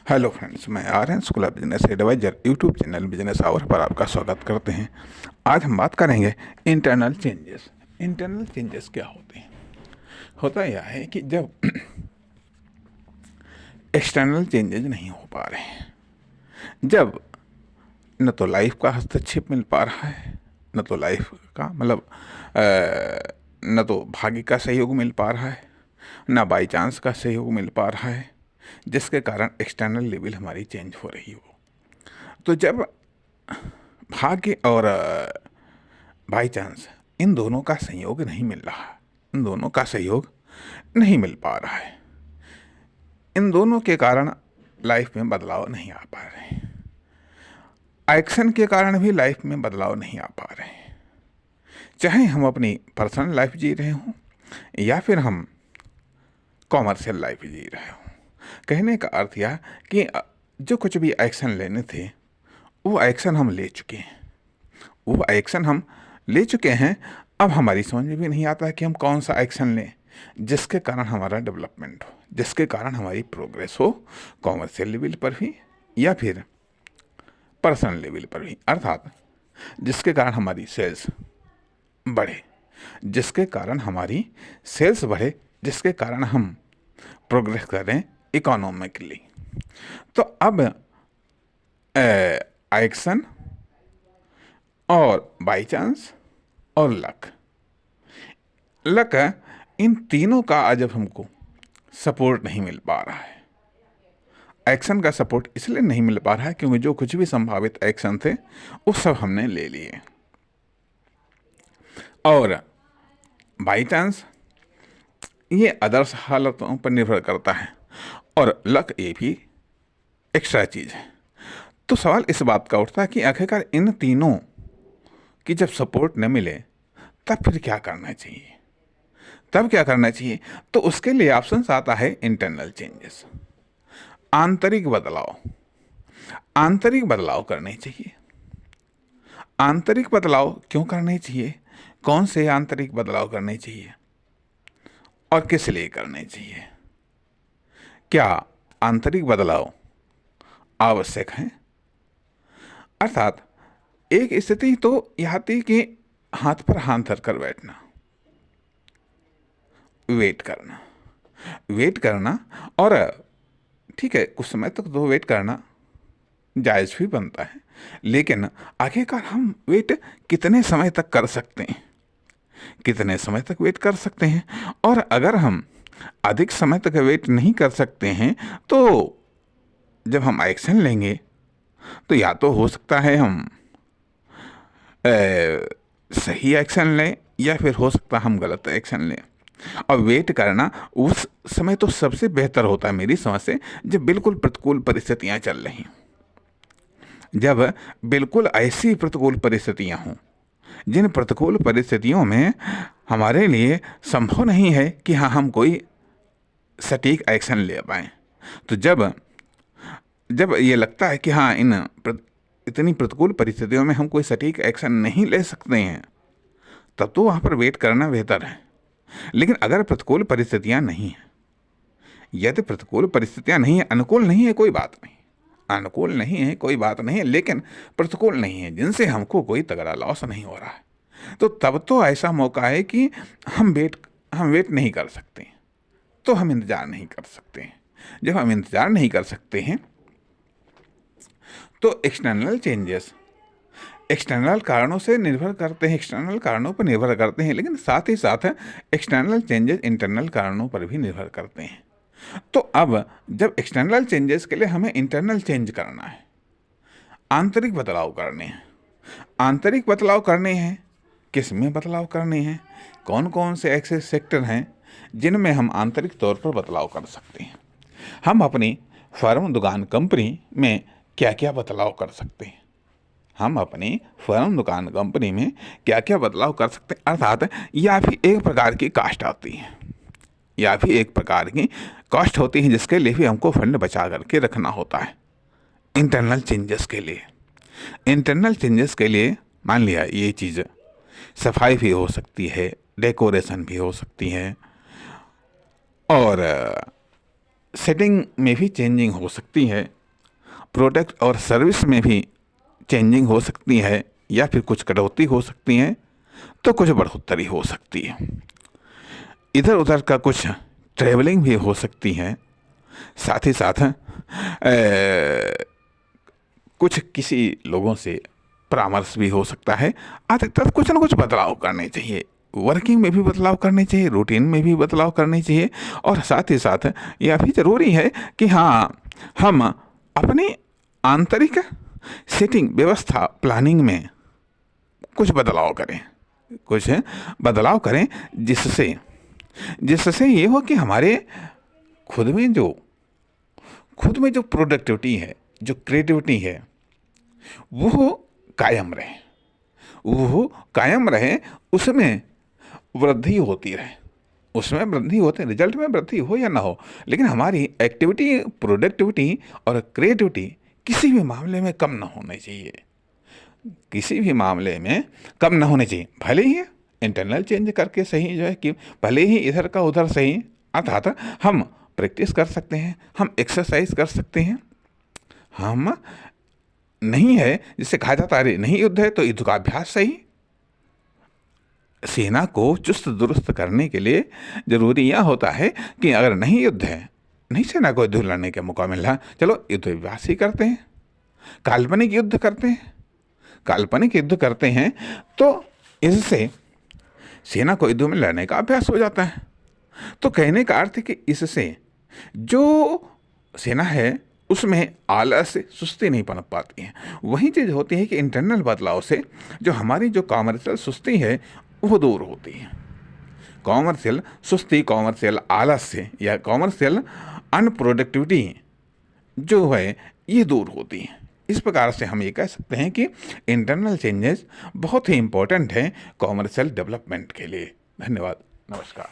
Hello friends, मैं Aryan school of business advisor YouTube channel business hour पर आपका स्वागत करते हैं। आज हम बात करेंगे इंटरनल चेंजेस। इंटरनल चेंजेस क्या होते हैं? होता यह है कि जब एक्सटर्नल चेंजेस नहीं हो पा रहे हैं, जब न तो लाइफ का हस्तक्षेप मिल पा रहा है, न तो लाइफ का न तो भाग्य का सहयोग मिल पा रहा है, न बाई चांस का सहयोग मिल पा रहा है, जिसके कारण एक्सटर्नल लेवल हमारी चेंज हो रही हो। तो जब भाग्य और बाई चांस इन दोनों का संयोग नहीं मिल रहा, इन दोनों का सहयोग नहीं मिल पा रहा है, इन दोनों के कारण लाइफ में बदलाव नहीं आ पा रहे हैं, एक्शन के कारण भी लाइफ में बदलाव नहीं आ पा रहे हैं। चाहे हम अपनी पर्सनल लाइफ जी रहे हों या फिर हम कॉमर्शियल लाइफ जी रहे हों। कहने का अर्थ यह कि जो कुछ भी एक्शन लेने थे वो एक्शन हम ले चुके हैं, वो एक्शन हम ले चुके हैं। अब हमारी समझ में भी नहीं आता है कि हम कौन सा एक्शन लें जिसके कारण हमारा डेवलपमेंट हो, जिसके कारण हमारी प्रोग्रेस हो, कॉमर्शियल लेवल पर भी या फिर पर्सनल लेवल पर भी। अर्थात जिसके कारण हमारी सेल्स बढ़े, जिसके कारण हमारी सेल्स बढ़े, जिसके कारण हम प्रोग्रेस करें इकोनॉमिकली। तो अब एक्शन और बाई चांस और लक इन तीनों का आज अब हमको सपोर्ट नहीं मिल पा रहा है। एक्शन का सपोर्ट इसलिए नहीं मिल पा रहा है क्योंकि जो कुछ भी संभावित एक्शन थे वो सब हमने ले लिए, और बाई चांस ये अदर्स हालतों पर निर्भर करता है, और लक ये भी एक्स्ट्रा चीज़ है। तो सवाल इस बात का उठता है कि आखिरकार इन तीनों की जब सपोर्ट न मिले तब फिर क्या करना चाहिए, तब क्या करना चाहिए? तो उसके लिए ऑप्शन आता है इंटरनल चेंजेस, आंतरिक बदलाव। आंतरिक बदलाव करने चाहिए। आंतरिक बदलाव क्यों करने चाहिए? कौन से आंतरिक बदलाव करने चाहिए और किस लिए करने चाहिए? क्या आंतरिक बदलाव आवश्यक है? अर्थात एक स्थिति तो यह थी कि हाथ पर हाथ धरकर बैठना, वेट करना, और ठीक है कुछ समय तक तो वेट करना जायज़ भी बनता है, लेकिन आखिरकार हम वेट कितने समय तक कर सकते हैं, कितने समय तक वेट कर सकते हैं? और अगर हम अधिक समय तक वेट नहीं कर सकते हैं तो जब हम एक्शन लेंगे तो या तो हो सकता है हम सही एक्शन लें या फिर हो सकता है हम गलत एक्शन लें। और वेट करना उस समय तो सबसे बेहतर होता है मेरी समझ से, जब बिल्कुल प्रतिकूल परिस्थितियां चल रही हों, जब बिल्कुल ऐसी प्रतिकूल परिस्थितियां हों जिन प्रतिकूल परिस्थितियों में हमारे लिए संभव नहीं है कि हाँ हम कोई सटीक एक्शन ले पाएँ। तो जब जब ये लगता है कि हाँ इतनी प्रतिकूल परिस्थितियों में हम कोई सटीक एक्शन नहीं ले सकते हैं, तब तो वहाँ पर वेट करना बेहतर है। लेकिन अगर प्रतिकूल परिस्थितियाँ नहीं हैं, यदि प्रतिकूल परिस्थितियाँ नहीं है, अनुकूल नहीं है कोई बात नहीं, अनुकूल नहीं है कोई बात नहीं है, लेकिन प्रतिकूल नहीं है जिनसे हमको कोई तगड़ा लॉस नहीं हो रहा है, तो तब तो ऐसा मौका है कि हम वेट नहीं कर सकते, तो हम इंतज़ार नहीं कर सकते हैं। जब हम इंतज़ार नहीं कर सकते हैं तो एक्सटर्नल चेंजेस एक्सटर्नल कारणों से निर्भर करते हैं, एक्सटर्नल कारणों पर निर्भर करते हैं, लेकिन साथ ही साथ एक्सटर्नल चेंजेस इंटरनल कारणों पर भी निर्भर करते हैं। तो अब जब एक्सटर्नल चेंजेस के लिए हमें इंटरनल चेंज करना है, आंतरिक बदलाव करने हैं, आंतरिक बदलाव करने हैं, किस में बदलाव करने हैं, कौन कौन से ऐसे सेक्टर हैं जिनमें हम आंतरिक तौर पर बदलाव कर सकते हैं, हम अपनी फर्म दुकान कंपनी में क्या क्या बदलाव कर सकते हैं, हम अपनी फर्म दुकान कंपनी में क्या क्या बदलाव कर सकते हैं। अर्थात या भी एक प्रकार की कास्ट आती है, या भी एक प्रकार की कॉस्ट होती है जिसके लिए भी हमको फंड बचा करके रखना होता है इंटरनल चेंजेस के लिए। इंटरनल चेंजेस के लिए मान लिया ये चीज़ सफाई भी हो सकती है, डेकोरेशन भी हो सकती है, और सेटिंग में भी चेंजिंग हो सकती है, प्रोडक्ट और सर्विस में भी चेंजिंग हो सकती है, या फिर कुछ कटौती हो सकती है, तो कुछ बढ़ोतरी हो सकती है। इधर उधर का कुछ ट्रैवलिंग भी हो सकती है। साथ ही साथ कुछ किसी लोगों से परामर्श भी हो सकता है। अधिकतर कुछ ना कुछ बदलाव करने चाहिए, वर्किंग में भी बदलाव करने चाहिए, रूटीन में भी बदलाव करने चाहिए। और साथ ही साथ यह भी ज़रूरी है कि हाँ, हम अपनी आंतरिक सेटिंग, व्यवस्था, प्लानिंग में कुछ बदलाव करें, कुछ बदलाव करें, जिससे जिससे ये हो कि हमारे खुद में जो प्रोडक्टिविटी है, जो क्रिएटिविटी है, वो कायम रहे, उसमें वृद्धि होती रहे, रिजल्ट में वृद्धि हो या ना हो, लेकिन हमारी एक्टिविटी, प्रोडक्टिविटी और क्रिएटिविटी किसी भी मामले में कम ना होनी चाहिए, भले ही इंटरनल चेंज करके सही, जो है कि भले ही इधर का उधर सही, अर्थात हम प्रैक्टिस कर सकते हैं, हम एक्सरसाइज कर सकते हैं। हम नहीं है, जिससे कहा जाता है नहीं युद्ध है तो युद्ध का अभ्यास सही। सेना को चुस्त दुरुस्त करने के लिए जरूरी यह होता है कि अगर नहीं युद्ध है, नहीं सेना को युद्ध लड़ने का मौका मिल रहा, चलो युद्ध अभ्यास ही करते हैं, काल्पनिक युद्ध करते हैं, तो इससे सेना को युद्ध में लड़ने का अभ्यास हो जाता है। तो कहने का अर्थ है कि इससे जो सेना है उसमें आलस, सुस्ती नहीं पनप पाती है। वही चीज़ होती है कि इंटरनल बदलाव से जो हमारी जो कॉमर्शियल सुस्ती है वो दूर होती है। कॉमर्शियल सुस्ती, कॉमर्शियल आलस्य या कॉमर्शियल अनप्रोडक्टिविटी जो है ये दूर होती है। इस प्रकार से हम ये कह सकते हैं कि इंटरनल चेंजेस बहुत ही इंपॉर्टेंट हैं कॉमर्शियल डेवलपमेंट के लिए। धन्यवाद, नमस्कार।